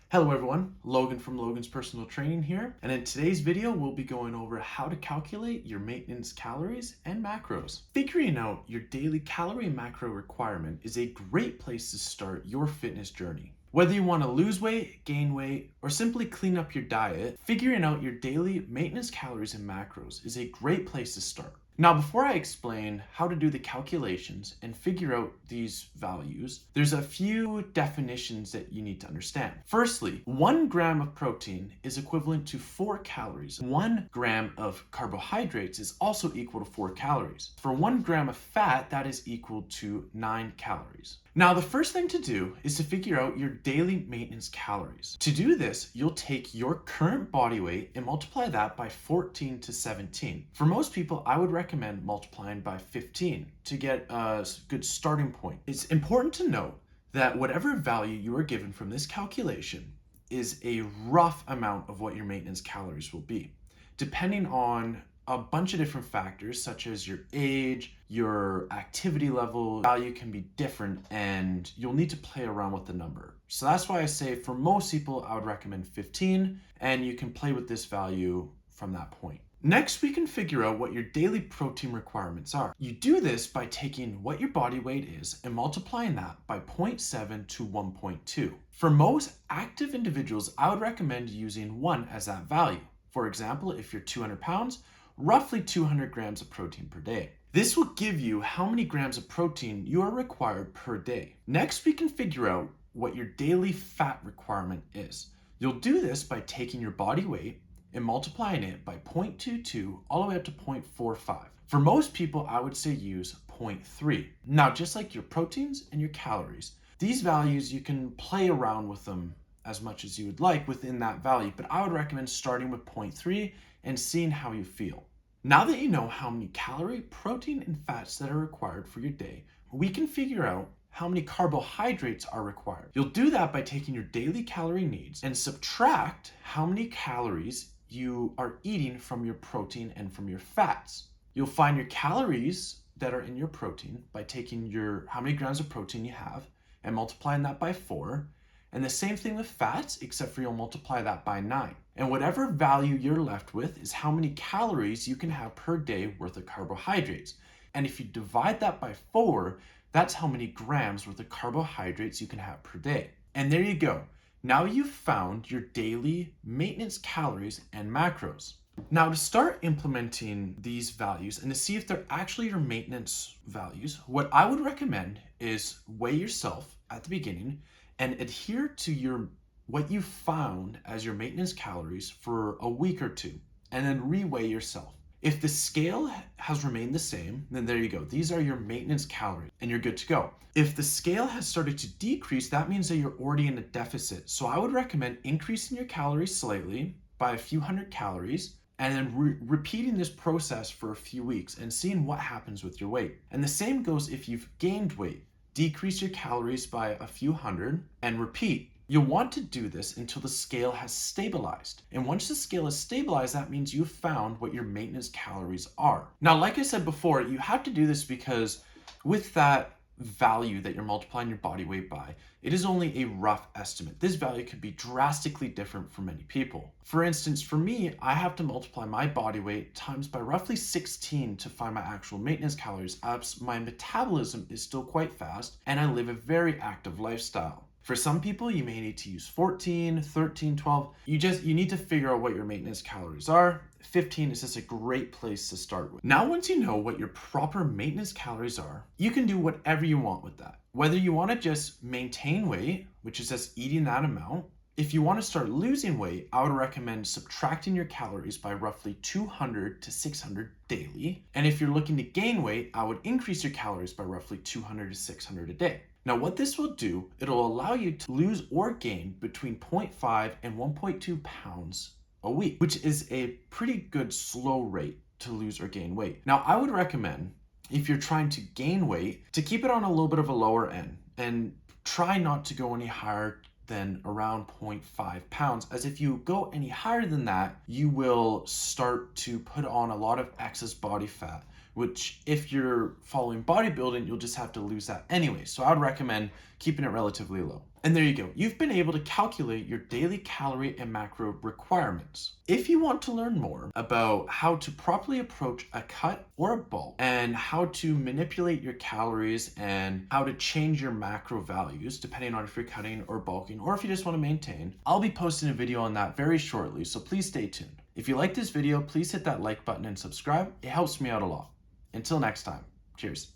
Hello everyone, Logan from Logan's Personal Training here, and in today's video we'll be going over how to calculate your maintenance calories and macros. Figuring out your daily calorie and macro requirement is a great place to start your fitness journey. Whether you want to lose weight, gain weight, or simply clean up your diet, figuring out your daily maintenance calories and macros is a great place to start. Now, before I explain how to do the calculations and figure out these values, there's a few definitions that you need to understand. Firstly, 1 gram of protein is equivalent to 4 calories. 1 gram of carbohydrates is also equal to 4 calories. For 1 gram of fat, that is equal to 9 calories. Now, the first thing to do is to figure out your daily maintenance calories. To do this, you'll take your current body weight and multiply that by 14 to 17. For most people, I would recommend multiplying by 15 to get a good starting point. It's important to note that whatever value you are given from this calculation is a rough amount of what your maintenance calories will be, depending on a bunch of different factors such as your age, your activity level. Value can be different and you'll need to play around with the number. So that's why I say for most people, I would recommend 15, and you can play with this value from that point. Next, we can figure out what your daily protein requirements are. You do this by taking what your body weight is and multiplying that by 0.7 to 1.2. For most active individuals, I would recommend using 1 as that value. For example, if you're 200 pounds, roughly 200 grams of protein per day. This will give you how many grams of protein you are required per day. Next, we can figure out what your daily fat requirement is. You'll do this by taking your body weight and multiplying it by 0.22 all the way up to 0.45. For most people, I would say use 0.3. Now, just like your proteins and your calories, these values, you can play around with them as much as you would like within that value, but I would recommend starting with 0.3 and seeing how you feel. Now that you know how many calorie, protein, and fats that are required for your day, we can figure out how many carbohydrates are required. You'll do that by taking your daily calorie needs and subtract how many calories you are eating from your protein and from your fats. You'll find your calories that are in your protein by taking how many grams of protein you have and multiplying that by 4. And the same thing with fats, except for you'll multiply that by 9. And whatever value you're left with is how many calories you can have per day worth of carbohydrates. And if you divide that by 4, that's how many grams worth of carbohydrates you can have per day. And there you go. Now you've found your daily maintenance calories and macros. Now, to start implementing these values and to see if they're actually your maintenance values, what I would recommend is weigh yourself at the beginning and adhere to what you found as your maintenance calories for a week or two, and then re-weigh yourself. If the scale has remained the same, then there you go. These are your maintenance calories and you're good to go. If the scale has started to decrease, that means that you're already in a deficit. So I would recommend increasing your calories slightly by a few hundred calories and then repeating this process for a few weeks and seeing what happens with your weight. And the same goes if you've gained weight. Decrease your calories by a few hundred and repeat. You'll want to do this until the scale has stabilized. And once the scale is stabilized, that means you've found what your maintenance calories are. Now, like I said before, you have to do this because with that value that you're multiplying your body weight by, it is only a rough estimate. This value could be drastically different for many people. For instance, for me, I have to multiply my body weight times by roughly 16 to find my actual maintenance calories, as my metabolism is still quite fast and I live a very active lifestyle. For some people, you may need to use 14, 13, 12. You need to figure out what your maintenance calories are. 15 is just a great place to start with. Now, once you know what your proper maintenance calories are, you can do whatever you want with that. Whether you want to just maintain weight, which is just eating that amount. If you want to start losing weight, I would recommend subtracting your calories by roughly 200 to 600 daily. And if you're looking to gain weight, I would increase your calories by roughly 200 to 600 a day. Now, what this will do, it'll allow you to lose or gain between 0.5 and 1.2 pounds a week, which is a pretty good slow rate to lose or gain weight. Now, I would recommend, if you're trying to gain weight, to keep it on a little bit of a lower end and try not to go any higher than around 0.5 pounds, as if you go any higher than that, you will start to put on a lot of excess body fat, which if you're following bodybuilding, you'll just have to lose that anyway. So I would recommend keeping it relatively low. And there you go. You've been able to calculate your daily calorie and macro requirements. If you want to learn more about how to properly approach a cut or a bulk and how to manipulate your calories and how to change your macro values depending on if you're cutting or bulking or if you just want to maintain, I'll be posting a video on that very shortly, so please stay tuned. If you like this video, please hit that like button and subscribe. It helps me out a lot. Until next time, cheers.